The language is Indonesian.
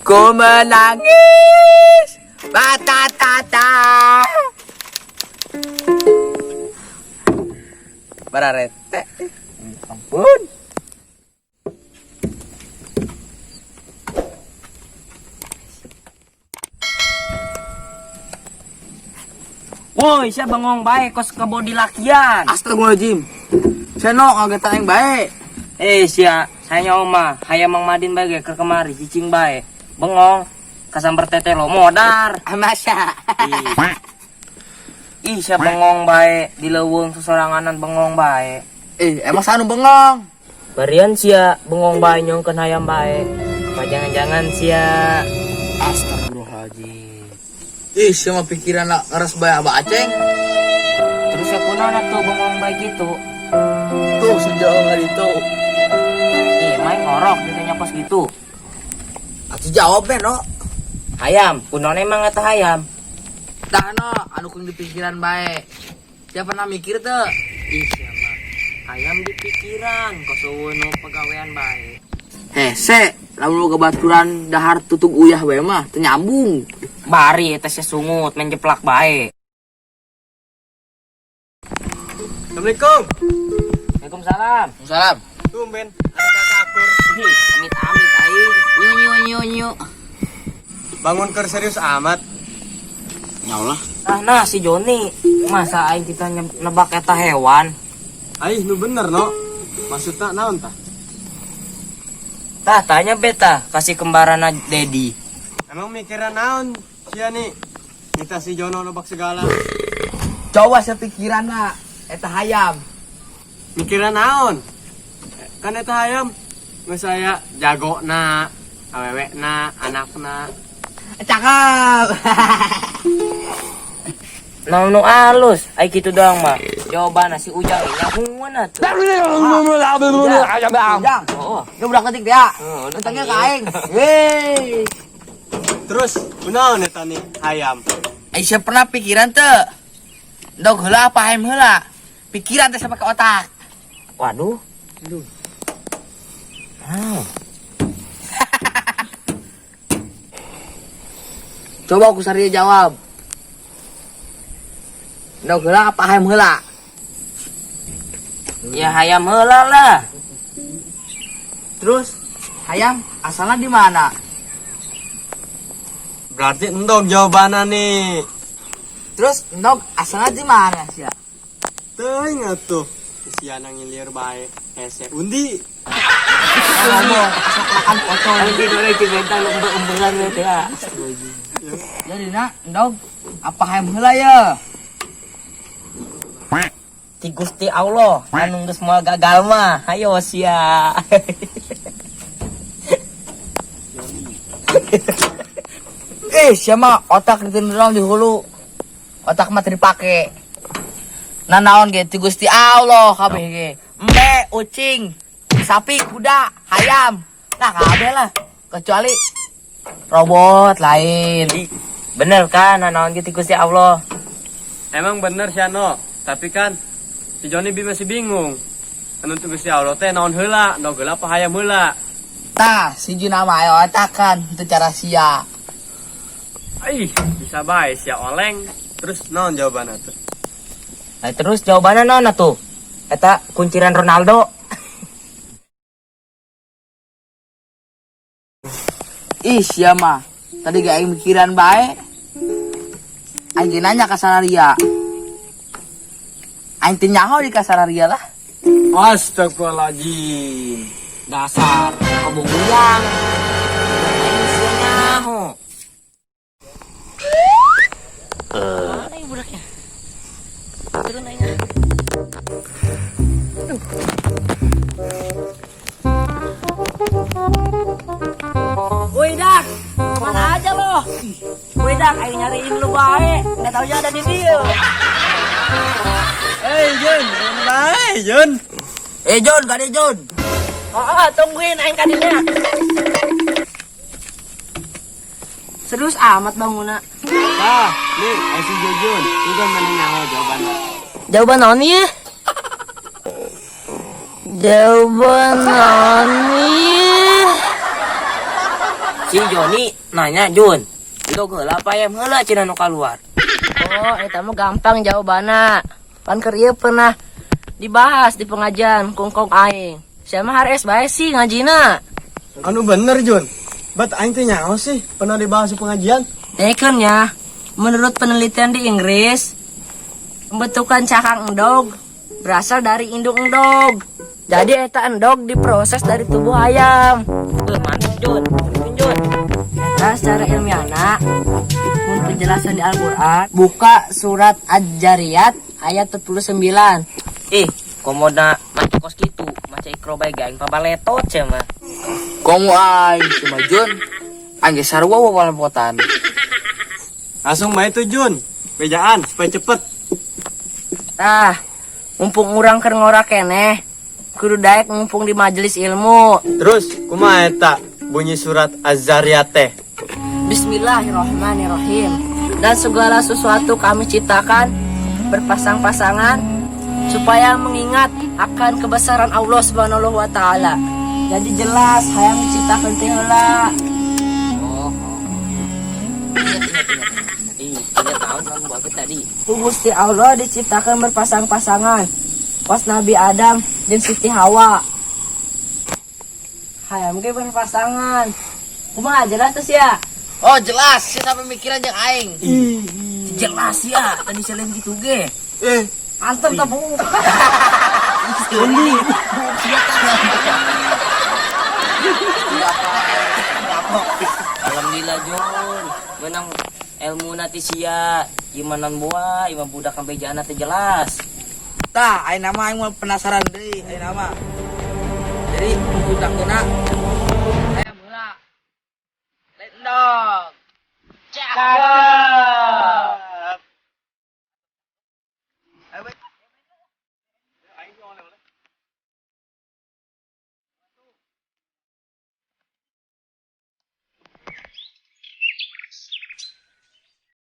Ku menangis. Batatata. Bararete. Ampun. Woi, siya bengong baik kos ke bodi lakian. Astagfirullahaladzim. Saya no ngageta yang baik. Siya, saya oma, hayam Mang Madin bae ke kemari cicing bae. Bengong, kasamber tete lo modar. Masa. Siya bengong bae di leuweung sesoranganan bengong bae. Emang sanu bengong? Barian sia bengong bae nyongkeun hayam bae. Apa jangan-jangan sia Astagfirullahaladzim. Siapa pikiran nak ngeres bae abah aceng? terus ya kunaon tuh bengong bae gitu. Tuh sejauh hari itu. Main ngorok ditanya pas gitu. Atuh jawab deh no. Hayam, kunaon emang eta hayam? Tah no, anu kung di pikiran bae. Siapa pernah mikir tuh? Siapa? Hayam di pikiran, kosowo nu pagawean bae. Hese, lamun boga baturan dahar tutug uyah bae mah teu nyambung. Bari eta sia sungut main jeplak bae. Assalamualaikum. Waalaikumsalam. Salam. Tumben, ada kakak akur. Amit-amit aing. Nyu. Bangun ker serius amat. Ya Allah. Nah si Joni, masa aing kita nebak eta hewan? Aih, nu bener no. Maksudna naon tah? Tah tanya beta, kasih kembarana Dedi. Emang mikiran naon? Sia nih. Kita si Jono nebak segala. Coba saya pikiran na, eta hayam. Mikiran naon? Kan eta hayam. Nggak saya jago na, awewe na, anak na. Cakep. Nu alus, ai kitu doang mah. Jawabanna si Ujang nyahuan atuh. Ujang. Oh, Dia budak ketik dia. Utangnya ke aing. Hei. Terus, kunaon eta nih hayam? Saya pernah pikiran tuh. Dog heula apa hayam heula. Pikiran teh sampai ke otak. waduh. Coba aku sari jawab. Dog heula apa hayam heula? Ya hayam heula lah. Terus hayam asalnya di mana? Berarti endog jawabannya nih. Terus dog asalnya di mana sih? Teuing atuh. Si anak ngilir bae. Hese undi. Ngomong makan foto. Ari kitu rek bentang embeng-embengan teh ya. Jadi nak dog apa hayam heula ya? Ti Gusti Allah anu geus moal gagal mah. Hayo sia. Siapa otak ditendang di hulu. Otak mah dipake. Nah naon ge ti Gusti Allah kabeh ge. Embe, ucing, sapi, kuda, hayam. Nah kabeh lah. Kecuali robot lain. Bener kan naon gitu Gusti Allah. Emang bener Siano, tapi kan si Joni masih bingung. Anu tuh Gusti Allah teh naon heula, naon heula apa hayam heula. Tah, si Juna mah aya otak kan itu cara sia. Ih, bisa bae sia oleng. Terus naon jawabanna tuh? Nah, terus jawabannya naon atuh? Eta kunciran Ronaldo. Sia mah. Tadi gak aing mikiran bae. Aing nanya ka Sanaria. Aing teh nyaho di ka Sanaria lah. Astagfirullahaladzim. Dasar kebungyang. Aing sia nyaho. Mana ieu budaknya? Turun aing. Woi Dak, mana aja lo? Woi Dak, aing nyariin lu bae. Enggak taunya ada di dia. Jun, bae Jun. Jun, kade Jun. Tungguin aing kadinya. Serius amat bangunna. Tah, nih, si Jun. Udah mana nyaho jawabannya. Jawaban naon ieu? Jawaban naon ieu? Si Joni nanya Jun. Lo geula payam heula cenah nu kaluar. Oh, eta mah gampang jawabanna. Pan keur ieu pernah dibahas di pengajian kungkong aing. Sia mah hares bae sih ngajina. Anu bener Jun. Bat aing teh nyaho sih pernah dibahas di pengajian. Teken ya, menurut penelitian di Inggris, pembentukan cakang endog berasal dari induk endog. Jadi eta endog diproses dari tubuh ayam. Mantap Jun. Jun. Eta secara ilmiahna, mun penjelasan di Al-Qur'an, buka surat Ad-Jariyat ayat 39. Komoda maca kos kitu, maca ikro bae gaing pabaletot cenah mah. Komo aing cuma Jun. Aing ge sarua wawalampotan. Langsung main tuh Jun. Bejaan supaya cepet. Tah, mumpung urang keur ngora keneh, kudu daek mumpung di majelis ilmu. Terus kumaha eta bunyi surat Az-Zariyat teh? Bismillahirrahmanirrahim. Dan segala sesuatu kami ciptakan berpasang-pasangan supaya mengingat akan kebesaran Allah Subhanahu wa taala. Jadi jelas hayang diciptakeun teh heula. Ingat tahun kan buat tadi. Ku Gusti Allah diciptakan berpasang-pasangan. Pas Nabi Adam jeung Siti Hawa. Hayam ge berpasangan. Kumaha jelas teh sia? Oh jelas, sih sampai mikiran jeung aing. Jelas ya, tadi selem gitu ge. Mantep tah Bu. Alhamdulillah Jun, menang ilmu nati sia, imanan buah, imam budak sampai jana teh jelas. Tah, aing nama aing mau penasaran deui, aing nama. Jadi budak tuna aya heula. Letendog. Cakep.